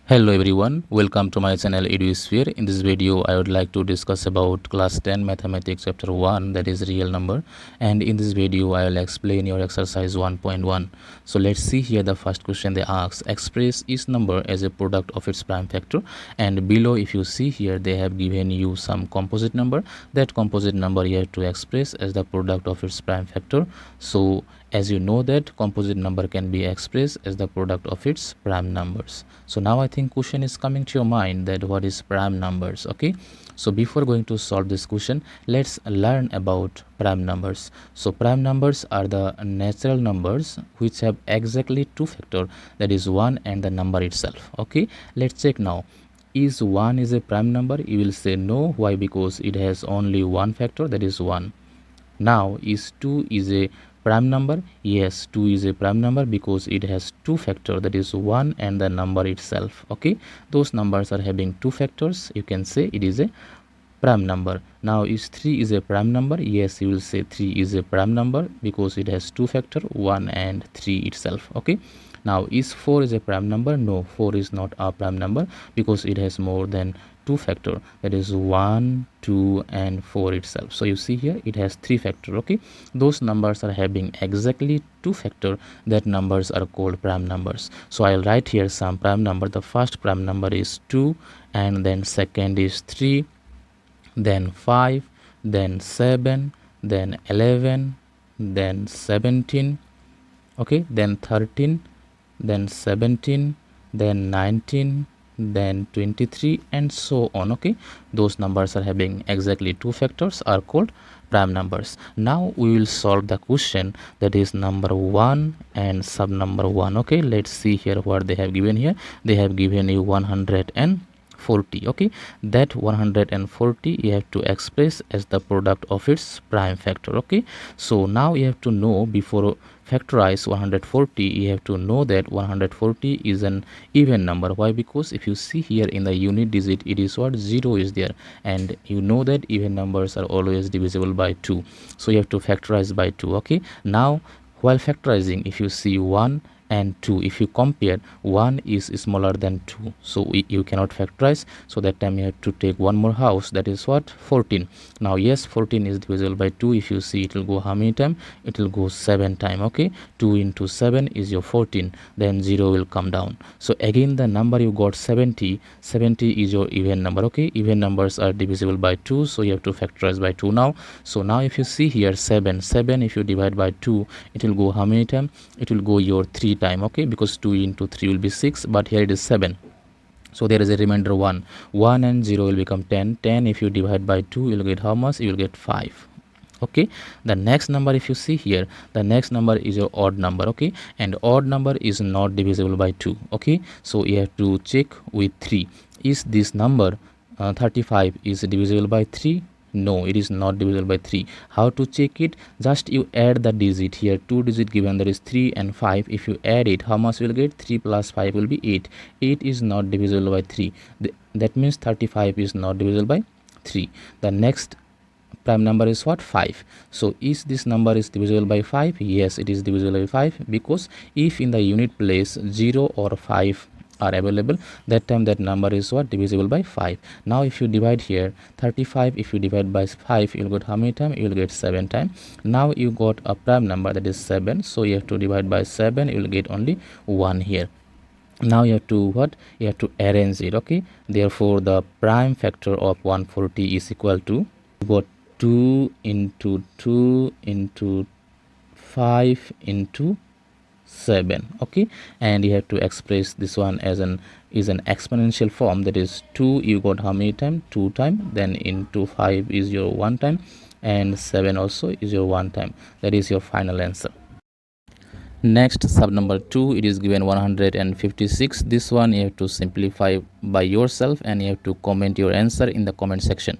Hello everyone, welcome to my channel EduSphere. In this video, I would like to discuss about class 10 mathematics chapter 1, that is real number, and in this video I will explain your exercise 1.1. So let's see here the first question they ask. Express each number as a product of its prime factor, and below if you see here they have given you some composite number. That composite number you have to express as the product of its prime factor. So as you know that composite number can be expressed as the product of its prime numbers. So now I think question is coming to your mind that what is prime numbers. Okay, so before going to solve this question, let's learn about prime numbers. So prime numbers are the natural numbers which have exactly two factor, that is 1 and the number itself. Okay, let's check now. Is 1 is a prime number? You will say no. Why? Because it has only one factor, that is 1. Now is 2 is a prime number? Yes, 2 is a prime number because it has two factor, that is 1 and the number itself. Okay, those numbers are having two factors, you can say it is a prime number. Now is 3 is a prime number? Yes, you will say 3 is a prime number because it has two factor, 1 and 3 itself. Okay, now is 4 is a prime number? No, 4 is not a prime number because it has more than two factor, that is 1, 2 and 4 itself. So you see here it has three factor. Okay, those numbers are having exactly two factor, that numbers are called prime numbers. So I'll write here some prime number. The first prime number is 2, and then second is 3, then 5, then 7, then 11, then 17, okay, then 13, then 17, then 19, then 23 and so on. Okay, those numbers are having exactly two factors are called prime numbers. Now we will solve the question, that is number 1 and sub number 1. Okay, let's see here what they have given here. They have given you 140. Okay, that 140 you have to express as the product of its prime factor. Okay, so now you have to know, before factorize 140 you have to know that 140 is an even number. Why? Because if you see here in the unit digit, it is what, 0 is there, and you know that even numbers are always divisible by 2, so you have to factorize by 2. Okay, now while factorizing, if you see 1 and 2, if you compare, 1 is smaller than 2, so you cannot factorize, so that time you have to take one more house, that is what, 14. Now yes, 14 is divisible by 2. If you see, it will go how many time? It will go 7 time. Okay, 2 into 7 is your 14, then 0 will come down. So again the number you got 70 is your even number. Okay, even numbers are divisible by 2, so you have to factorize by 2 now. So now if you see here 7, if you divide by 2, it will go how many time? It will go your 3 time. Okay, because 2 into 3 will be 6, but here it is 7, so there is a remainder 1 and 0 will become 10. If you divide by 2, you will get how much? You will get 5. Okay, the next number, if you see here, the next number is your odd number. Okay, and odd number is not divisible by 2. Okay, so you have to check with 3. Is this number 35 is divisible by 3? No, it is not divisible by 3. How to check it? Just you add the digit here, two digit given, that is 3 and 5. If you add it, how much will get? 3 plus 5 will be 8. 8 is not divisible by 3. That means 35 is not divisible by 3. The next prime number is what? 5. So is this number is divisible by 5? Yes, it is divisible by 5, because if in the unit place 0 or 5 are available, that time that number is what? Divisible by 5. Now if you divide here 35, if you divide by 5, you will get how many time? You will get 7 time. Now you got a prime number, that is 7, so you have to divide by 7, you will get only 1 here. Now you have to what? You have to arrange it. Okay, therefore the prime factor of 140 is equal to, you got 2 into 2 into 5 into 7. Okay, and you have to express this one as an exponential form, that is 2 you got how many time? 2 time, then into 5 is your 1 time, and 7 also is your 1 time. That is your final answer. Next, sub number 2, it is given 156. This one you have to simplify by yourself, and you have to comment your answer in the comment section.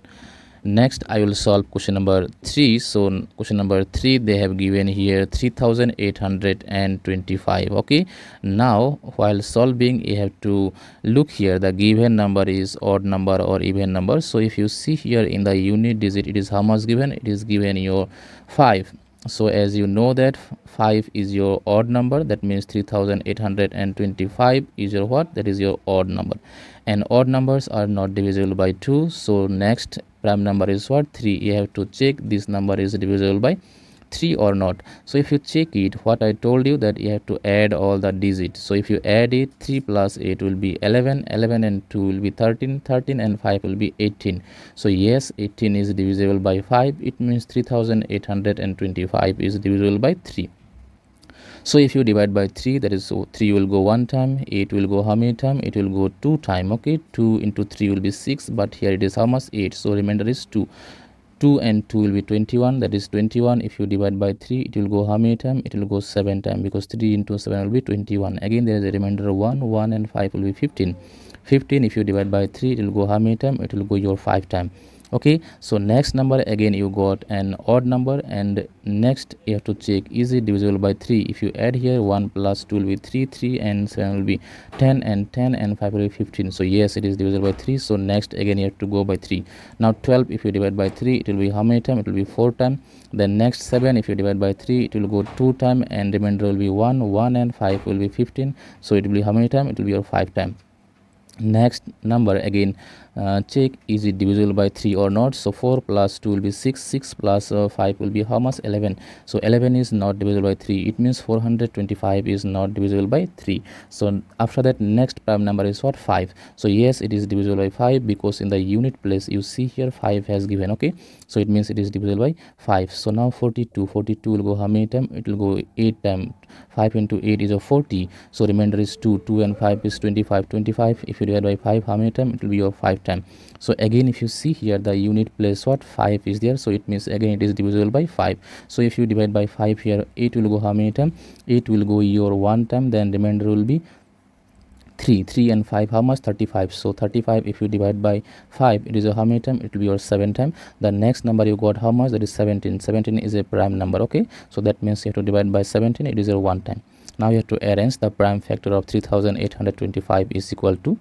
Next, I will solve question number 3. So question number 3, they have given here 3825. Okay, now while solving, you have to look here, the given number is odd number or even number. So if you see here in the unit digit, it is how much given? It is given your 5. So as you know that 5 is your odd number, that means 3825 is your what? That is your odd number. And odd numbers are not divisible by 2. So next prime number is what? 3. You have to check this number is divisible by 3 or not. So if you check it, what I told you, that you have to add all the digits. So if you add it, 3 plus 8 will be 11, 11 and 2 will be 13, 13 and 5 will be 18. So yes, 18 is divisible by 5. It means 3825 is divisible by 3. So if you divide by 3, that is, so 3 will go one time, 8 will go how many time? It will go 2 time. Okay, 2 into 3 will be 6, but here it is how much? 8. So remainder is 2. 2 and 2 will be 21, that is 21. If you divide by 3, it will go how many time? It will go 7 time, because 3 into 7 will be 21. Again there is a remainder of 1, 1 and 5 will be 15. 15 if you divide by 3, it will go how many time? It will go your 5 time. Okay, so next number, again you got an odd number, and next you have to check, is it divisible by 3? If you add here, 1 plus 2 will be 3, 3 and 7 will be 10, and 10 and 5 will be 15. So yes, it is divisible by 3. So next again you have to go by 3. Now 12 if you divide by 3, it will be how many time? It will be 4 time. Then next 7 if you divide by 3, it will go 2 time, and remainder will be 1, 1 and 5 will be 15. So it will be how many time? It will be your 5 time. Next number, again check, is it divisible by 3 or not? So 4 plus 2 will be 6, 6 plus 5 will be how much? 11. So 11 is not divisible by 3. It means 425 is not divisible by 3. So after that, next prime number is what? 5. So yes, it is divisible by 5, because in the unit place you see here 5 has given. Okay, so it means it is divisible by 5. So now 42 will go how many time? It will go 8 time. 5 into 8 is a 40. So remainder is 2. 2 and 5 is 25. 25 if you divide by 5, how many time? It will be your 5 time. So again if you see here, the unit place what? 5 is there. So it means again it is divisible by 5. So if you divide by 5 here, 8 will go how many time? 8 will go your 1 time. Then remainder will be 3. 3 and 5 how much? 35. So 35 if you divide by 5, it is a how many time? It will be your 7 time. The next number you got how much? That is 17. 17 is a prime number. Okay, so that means you have to divide by 17. It is your 1 time. Now you have to arrange the prime factor of 3825 is equal to,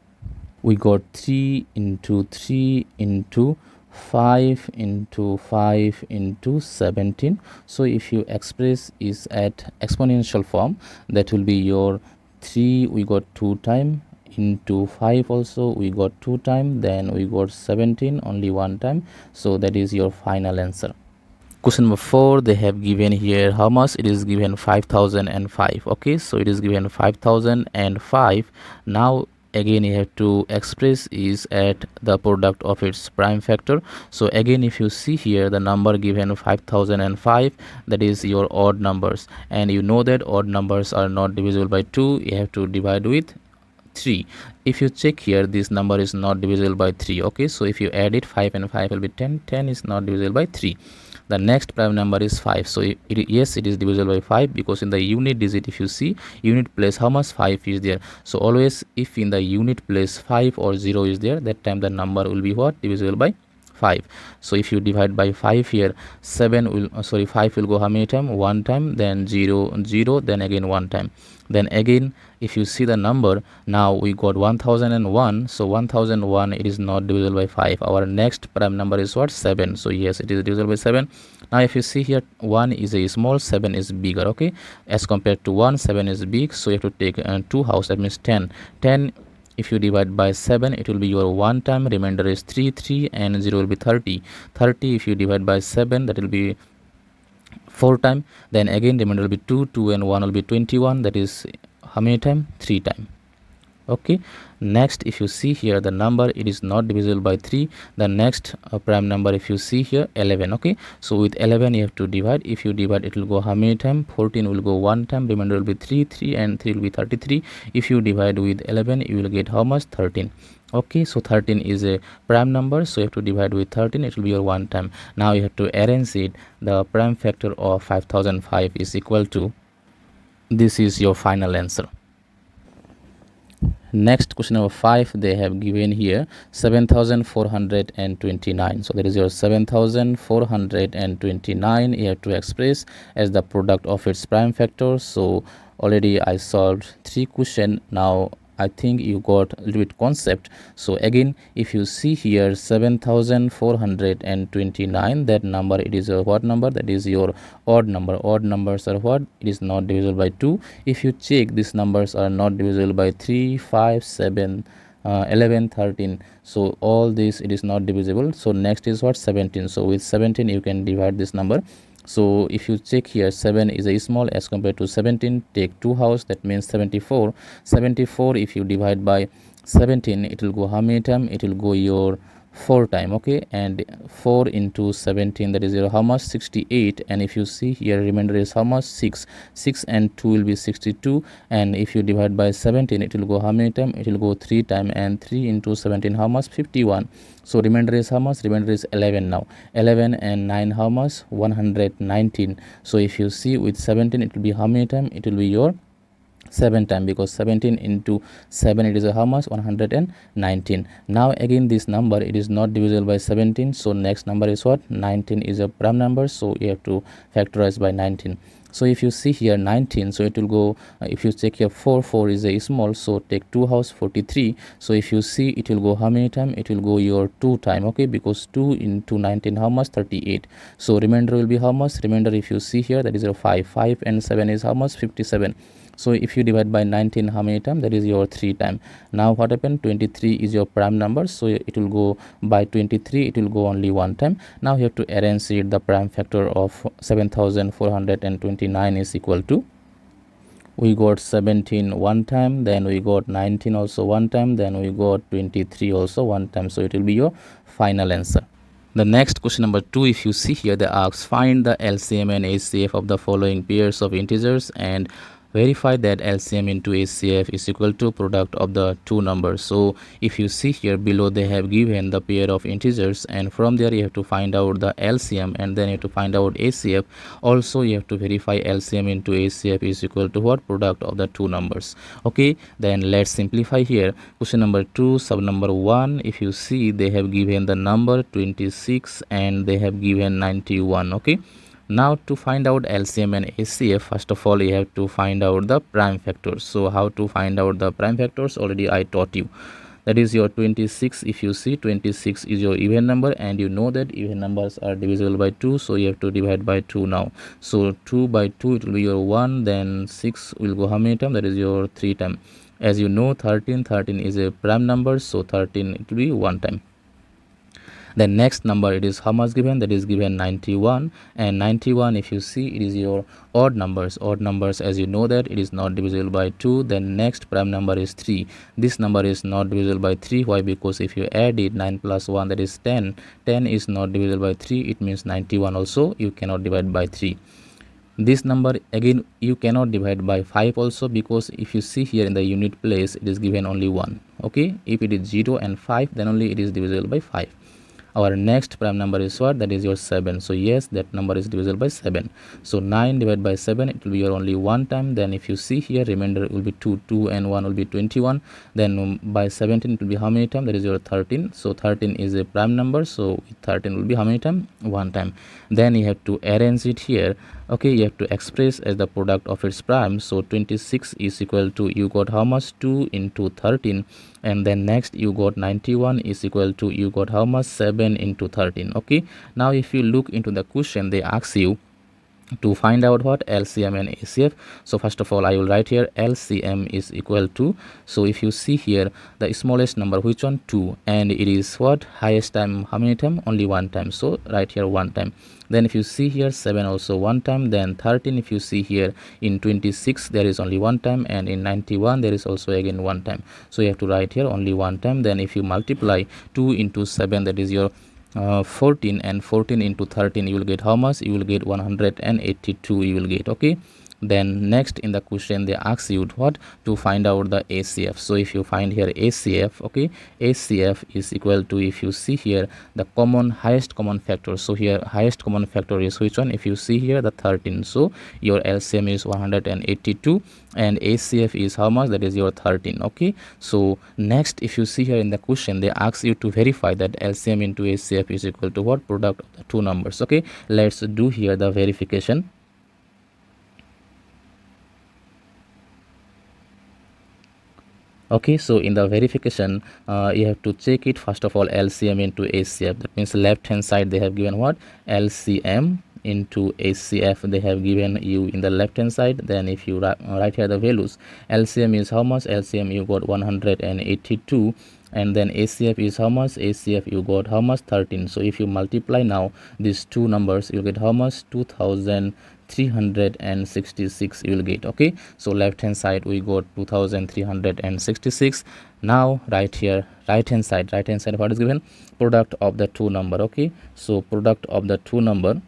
we got 3 into 3 into 5 into 5 into 17. So if you express is at exponential form, that will be your 3 we got 2 time, into 5 also we got 2 time, then we got 17 only 1 time. So that is your final answer. Question number 4, they have given here how much? It is given 5005. Okay, so it is given 5005. Now again you have to express is at the product of its prime factor. So again if you see here, the number given 5005, that is your odd numbers, and you know that odd numbers are not divisible by 2. You have to divide with 3. If you check here, this number is not divisible by 3. Okay, so if you add it, 5 and 5 will be 10. 10 is not divisible by 3. The next prime number is 5. So yes, it is divisible by 5, because in the unit digit if you see, unit place how much? 5 is there. So always if in the unit place 5 or 0 is there, that time the number will be what? Divisible by 5. So if you divide by 5 here, 5 will go how many time? 1 time. Then 0, 0, then again 1 time. Then again if you see the number, now we got 1001. So 1001, it is not divisible by 5. Our next prime number is what? 7. So yes, it is divisible by 7. Now if you see here, 1 is a small, 7 is bigger. Okay, as compared to 1, 7 is big. So you have to take 2 house, that means 10. 10 if you divide by 7, it will be your 1 time. Remainder is 3, 3 and 0 will be 30. 30 if you divide by 7, that will be 4 time. Then again remainder will be 2, 2 and 1 will be 21. That is how many time? 3 time. Okay, next if you see here, the number, it is not divisible by 3. The next prime number if you see here, 11. Okay, so with 11 you have to divide. If you divide, it will go how many time? 14 will go 1 time. Remainder will be 3, 3 and 3 will be 33. If you divide with 11, you will get how much? 13. Okay, so 13 is a prime number, so you have to divide with 13. It will be your 1 time. Now you have to arrange it. The prime factor of 5005 is equal to, this is your final answer. Next, question number 5, they have given here 7429. So that is your 7429. You have to express as the product of its prime factor. So already I solved 3 questions. Now I think you got a little bit concept. So again, if you see here 7429, that number, it is a what number? That is your odd number. Odd numbers are what? It is not divisible by 2. If you check, these numbers are not divisible by 3, 5, 7, 11, 13. So all this, it is not divisible. So next is what? 17. So with 17 you can divide this number. So if you check here, 7 is a small as compared to 17. Take 2 house, that means 74. 74, if you divide by 17, it will go how many time? It will go your 4 time. Okay, and 4 into 17, that is your how much? 68. And if you see here, remainder is how much? 6. 6 and 2 will be 62. And if you divide by 17, it will go how many time? It will go 3 time. And 3 into 17, how much? 51. So remainder is how much? Remainder is 11 now. 11 and 9, how much? 119. So if you see with 17, it will be how many time? It will be your 7 time, because 17 into 7, it is a how much? 119. Now again, this number, it is not divisible by 17. So next number is what? 19 is a prime number, so you have to factorize by 19. So if you see here 19, so it will go, if you check here 4 is a small, so take 2 house, 43. So if you see, it will go how many time? It will go your 2 time. Okay, because 2 into 19, how much? 38. So remainder will be how much? Remainder, if you see here, that is your 5. 5 and 7 is how much? 57. So if you divide by 19, how many time? That is your 3 time. Now what happened? 23 is your prime number, so it will go by 23, it will go only 1 time. Now you have to arrange it. The prime factor of 7429 is equal to, we got 17 one time, then we got 19 also one time, then we got 23 also one time. So it will be your final answer. The next question number 2, if you see here, they ask find the LCM and HCF of the following pairs of integers and verify that LCM into HCF is equal to product of the two numbers. So if you see here below, they have given the pair of integers, and from there you have to find out the LCM, and then you have to find out HCF. Also you have to verify LCM into HCF is equal to what? Product of the two numbers. Okay, then let's simplify here. Question number 2, sub number 1, if you see, they have given the number 26 and they have given 91. Okay, now to find out LCM and HCF, first of all you have to find out the prime factors. So how to find out the prime factors? Already I taught you. That is your 26. If you see, 26 is your even number, and you know that even numbers are divisible by 2, so you have to divide by 2 now. So 2 by 2, it will be your 1, then 6 will go how many time? That is your 3 time. As you know, 13 is a prime number, so 13, it will be 1 time. Then next number, it is how much given? That is given 91, and 91, if you see, it is your odd numbers. Odd numbers, as you know that it is not divisible by 2. Then next prime number is 3. This number is not divisible by 3. Why? Because if you add it, 9 plus 1, that is 10. 10 is not divisible by 3. It means 91 also you cannot divide by 3. This number again you cannot divide by 5 also, because if you see here in the unit place, it is given only 1. Okay, if it is 0 and 5, then only it is divisible by 5. Our next prime number is what? That is your 7. So yes, that number is divisible by 7. So 9 divided by 7, it will be your only 1 time. Then if you see here, remainder will be 2. 2 and 1 will be 21. Then by 17, it will be how many time? That is your 13. So 13 is a prime number, so 13 will be how many time? 1 time. Then you have to arrange it here. Okay, you have to express as the product of its prime. So 26 is equal to, you got how much? 2 into 13. And then next you got 91 is equal to, you got how much? 7 into 13. Okay, now if you look into the question, they ask you to find out what? LCM and HCF. So first of all, I will write here LCM is equal to, so if you see here, the smallest number, which one? 2, and it is what? Highest time, how many time? Only 1 time, so write here 1 time. Then if you see here, 7 also 1 time. Then 13, if you see here, in 26 there is only 1 time, and in 91 there is also again 1 time, so you have to write here only 1 time. Then if you multiply 2 into 7, that is your 14, and 14 into 13, you will get how much? You will get 182, you will get. Okay, then next in the question, they ask you what? To find out the HCF. So if you find here HCF, okay, HCF is equal to, if you see here, the highest common factor. So here highest common factor is which one? If you see here, the 13. So your LCM is 182 and HCF is how much? That is your 13. Okay, so next if you see here in the question, they ask you to verify that LCM into HCF is equal to what? Product of the two numbers. Okay, let's do here the verification. Okay, so in the verification you have to check it first of all LCM into HCF. That means left hand side they have given what, LCM into HCF they have given you in the left hand side. Then if you write here the values, LCM is how much, LCM you got 182, and then HCF is how much, HCF you got how much, 13. So if you multiply now these two numbers, you get how much, 2366 you will get. Okay, so left hand side we got 2366. Now right here right hand side what is given, product of the two number. Okay, so product of the two number,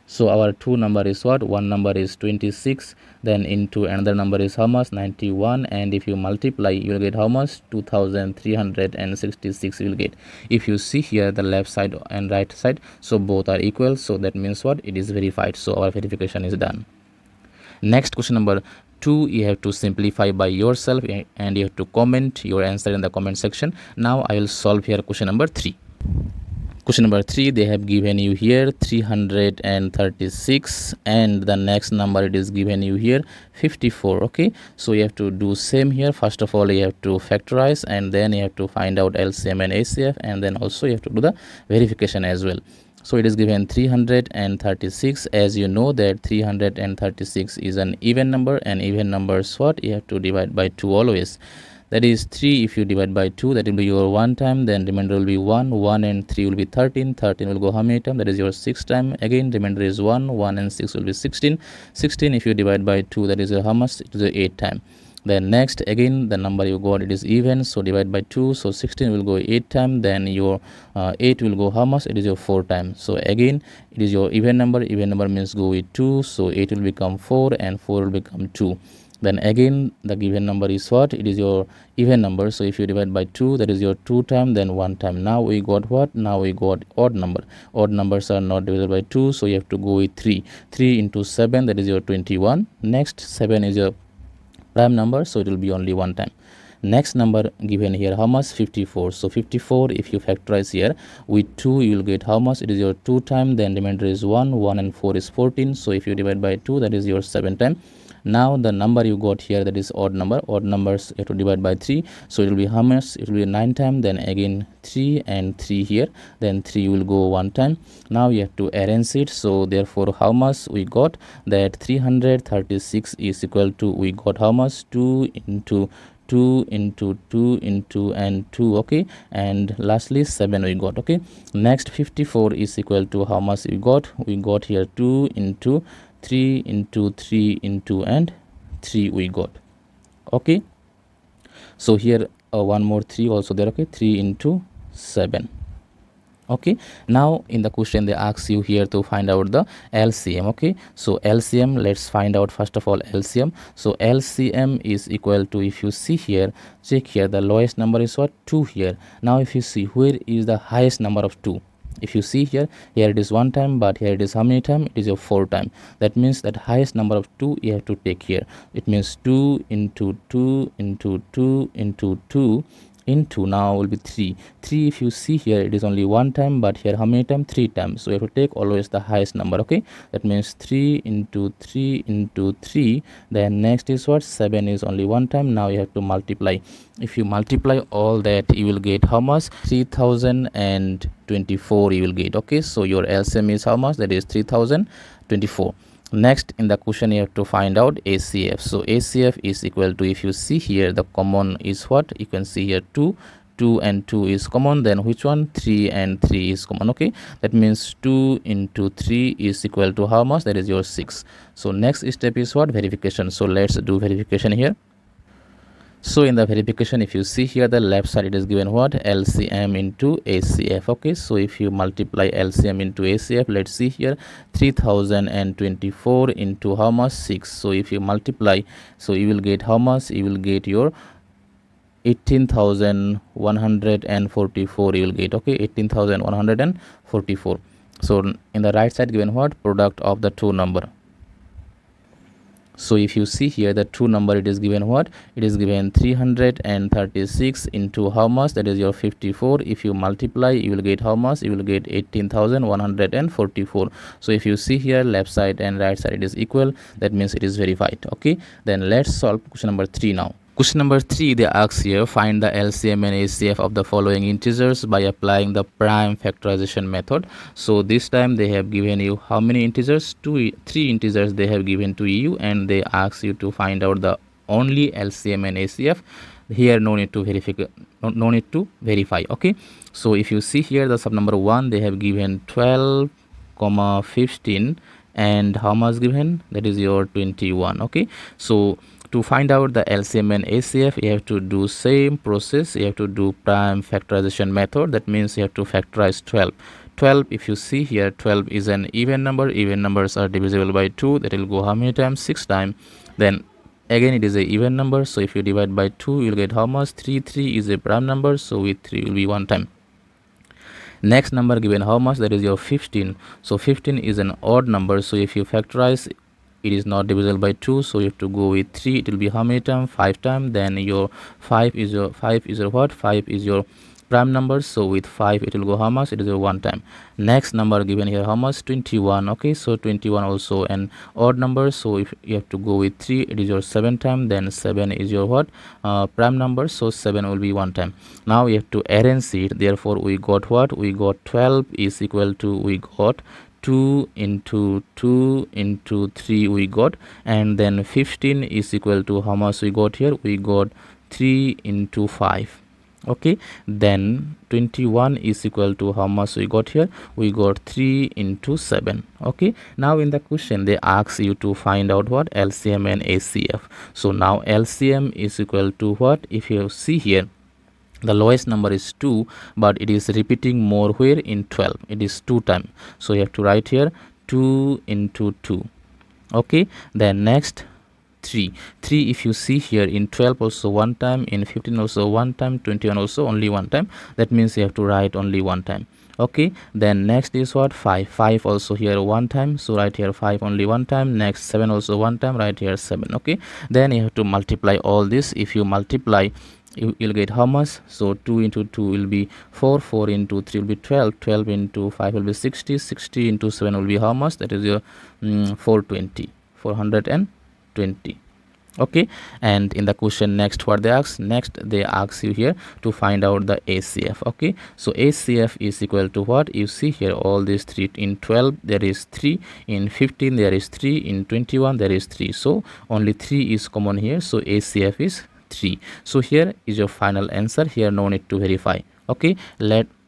so our two number is what, one number is 26, then into another number is how much, 91, and if you multiply you will get how much, 2366 you will get. If you see here the left side and right side, so both are equal, so that means what, it is verified. So our verification is done. Next, question number 2, you have to simplify by yourself and you have to comment your answer in the comment section. Now I will solve here question number 3. Question number 3, they have given you here 336, and the next number it is given you here 54. Okay, so you have to do same here. First of all you have to factorize, and then you have to find out LCM and HCF, and then also you have to do the verification as well. So it is given 336. As you know that 336 is an even number, and even numbers what, you have to divide by 2 always. That is 3, if you divide by 2, that will be your 1 time, then remainder will be 1 and 3 will be 13 will go how many time, that is your 6 time. Again remainder is 1 and 6 will be 16 if you divide by 2, that is how much, it is 8 time. Then next again the number you got, it is even, so divide by 2, so 16 will go 8 time, then your 8 will go how much, it is your 4 time. So again it is your even number means go with 2, so 8 will become 4 and 4 will become 2. Then again the given number is what, it is your even number, so if you divide by 2, that is your 2 time, then 1 time. Now we got what, now we got odd number. Odd numbers are not divided by 2, so you have to go with 3 into 7, that is your 21. Next 7 is your prime number, so it will be only 1 time. Next number given here how much, 54. So 54, if you factorize here with 2, you will get how much, it is your 2 time, then remainder is 1 and 4 is 14, so if you divide by 2, that is your 7 time. Now the number you got here, that is odd number. Odd numbers you have to divide by 3, so it will be how much, it will be 9 time, then again 3 and 3 here, then 3 will go 1 time. Now you have to arrange it, so therefore how much we got, that 336 is equal to, we got how much, 2 into 2 into 2 into and 2. Okay, and lastly 7 we got. Okay, next 54 is equal to how much we got here 2 into 3 into 3 into and 3 we got. Okay, so here one more 3 also there. Okay, 3 into 7. Okay, now in the question they ask you here to find out the LCM. Okay, so LCM, let's find out first of all LCM. So LCM is equal to, if you see here, check here, the lowest number is what, 2 here. Now if you see where is the highest number of 2, if you see here it is 1 time, but here it is how many time, it is your 4 time. That means that highest number of 2 you have to take here. It means 2 into 2 into 2 into 2 into, now will be 3. If you see here it is only 1 time, but here how many time, 3 times, so you have to take always the highest number. Okay, that means 3 into 3 into 3, then next is what, 7 is only 1 time. Now you have to multiply. If you multiply all that, you will get how much, 3024 you will get. Okay, so your LCM is how much, that is 3024. Next in the question you have to find out HCF. So HCF is equal to, if you see here the common is what, you can see here 2 and 2 is common, then which one, 3 and 3 is common. Okay, that means 2 into 3 is equal to how much, that is your 6. So next step is what, verification. So let's do verification here. So in the verification, if you see here the left side, it is given what, LCM into HCF. Okay, so if you multiply LCM into HCF, let's see here 3024 into how much, 6. So if you multiply, so you will get how much, you will get your 18,144 you will get. Okay, 18,144. So in the right side given what, product of the two number. So if you see here the true number, it is given what? It is given 336 into how much? That is your 54. If you multiply, you will get how much? You will get 18,144. So if you see here left side and right side, it is equal. That means it is verified. Okay, then let's solve question number 3 now. Question number 3, they ask here, find the LCM and ACF of the following integers by applying the prime factorization method. So this time they have given you how many integers? 3 integers they have given to you, and they ask you to find out the only LCM and ACF. Here no need to verify. Okay, so if you see here the sub number 1, they have given 12, 15, and how much given? That is your 21. Okay, so to find out the LCM and ACF, you have to do same process. You have to do prime factorization method. That means you have to factorize 12. 12, if you see here, 12 is an even number. Even numbers are divisible by 2. That will go how many times? 6 times. Then again it is a even number, so if you divide by 2, you will get how much? 3. 3 is a prime number, so with 3 will be 1 time. Next number given how much? That is your 15. So 15 is an odd number, so if you factorize, it is not divisible by 2, so you have to go with 3. It will be how many times? 5 times. Then your 5 is your what? 5 is your prime number, so with 5 it will go how much? It is a 1 time. Next number given here how much? 21. Okay, so 21 also an odd number, so if you have to go with 3, it is your 7 time. Then 7 is your what? Prime number, so 7 will be 1 time. Now you have to arrange it. Therefore we got what? We got 12 is equal to, we got 2 into 2 into 3 we got, and then 15 is equal to how much we got here? We got 3 into 5. Okay, then 21 is equal to how much we got here? We got 3 into 7. Okay, now in the question they ask you to find out what? LCM and ACF. So now LCM is equal to what? If you see here, the lowest number is 2, but it is repeating more where? In 12. It is 2 times, so you have to write here 2 into 2. Okay, then next 3. If you see here, in 12 also 1 time, in 15 also 1 time, 21 also only 1 time. That means you have to write only 1 time. Okay, then next is what? 5 also here 1 time, so write here 5 only 1 time. Next 7 also 1 time, write here 7. Okay, then you have to multiply all this. If you multiply, you'll get how much? So 2 into 2 will be 4, 4 into 3 will be 12, 12 into 5 will be 60, 60 into 7 will be how much? That is your 420. Okay, and in the question next what they ask? Next they ask you here to find out the ACF. Okay, so ACF is equal to what? You see here all these 3. In 12 there is 3, in 15 there is 3, in 21 there is 3, so only 3 is common here, so ACF is 3. So here is your final answer. Here no need to verify. Okay,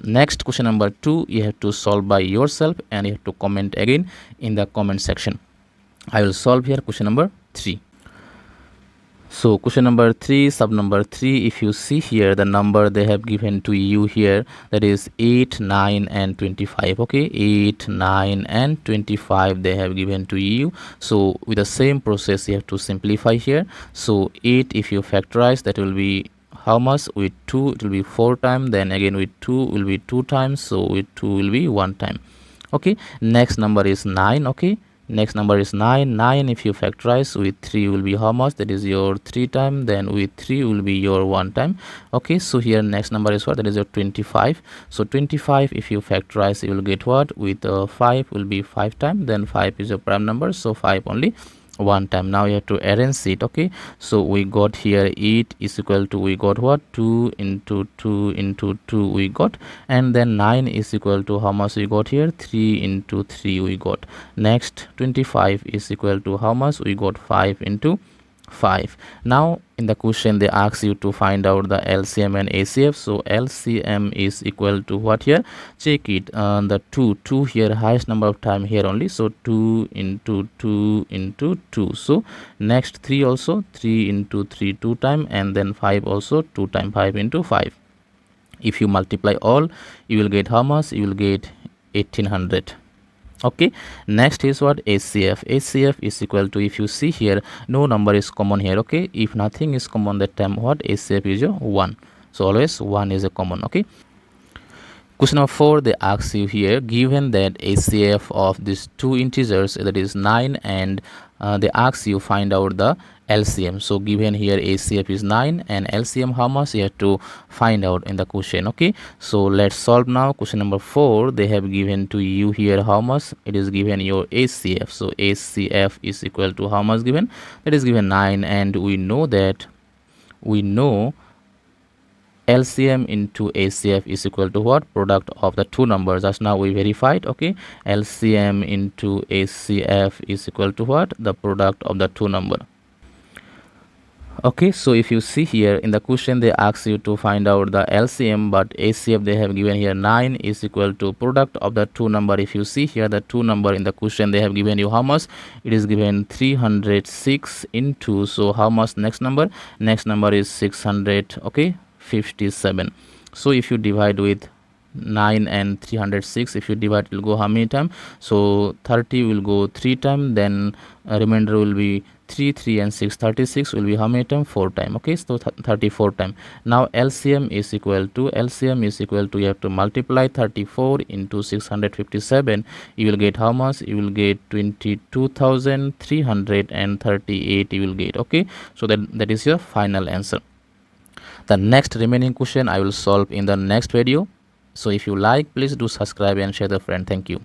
next question number 2, you have to solve by yourself, and you have to comment again in the comment section. I will solve here question number 3. So question number 3, sub number 3, if you see here the number they have given to you here, that is 8, 9 and 25. Okay, 8, 9 and 25 they have given to you. So with the same process you have to simplify here. So 8, if you factorize, that will be how much? With 2 it will be 4 times, then again with 2 will be 2 times, so with 2 will be 1 time. Okay, next number is 9. Okay, next number is 9. 9 if you factorize, with 3 will be how much? That is your 3 time, then with 3 will be your 1 time. Okay, so here next number is what? That is your 25. So 25 if you factorize, you will get what? With 5 will be 5 time, then 5 is your prime number, so 5 only 1 time. Now you have to arrange it. Okay, so we got here 8 is equal to, we got what? 2 into 2 into 2 we got, and then 9 is equal to how much we got here? 3 into 3 we got. Next 25 is equal to how much? We got 5 into 5. Now in the question they ask you to find out the LCM and ACF. So LCM is equal to what here? Check it, the 2 here, highest number of time here only, so 2 into 2 into 2. So next 3 also 3 into 3 2 time, and then 5 also 2 time, 5 into 5. If you multiply all, you will get how much? You will get 1800. Okay, next is what? ACF. ACF is equal to, if you see here, no number is common here. Okay, if nothing is common, that time what? ACF is your 1. So always 1 is a common. Okay, Question number 4, they ask you here, given that HCF of these two integers, that is 9, and they ask you find out the LCM. So given here HCF is 9 and LCM how much, you have to find out in the question. Okay, so let's solve now. Question number 4, they have given to you here how much, it is given your HCF. So HCF is equal to how much given, that is given 9, and we know LCM into HCF is equal to what, product of the two numbers. Just now we verified. Okay, LCM into HCF is equal to what, the product of the two number. Okay, so if you see here in the question, they ask you to find out the LCM, but HCF they have given here 9 is equal to product of the two number. If you see here the two number in the question, they have given you how much, it is given 306 into, so how much next number is 600, okay, 57. So if you divide with 9 and 306, if you divide, it will go how many time, so 30 will go 3 time, then remainder will be 3 and 6, 36 will be how many time, 4 time. Okay, so 34 time. Now LCM is equal to you have to multiply 34 into 657, you will get how much, you will get 22,338 you will get. Okay, so that is your final answer. The next remaining question I will solve in the next video. So if you like, please do subscribe and share the friend. Thank you.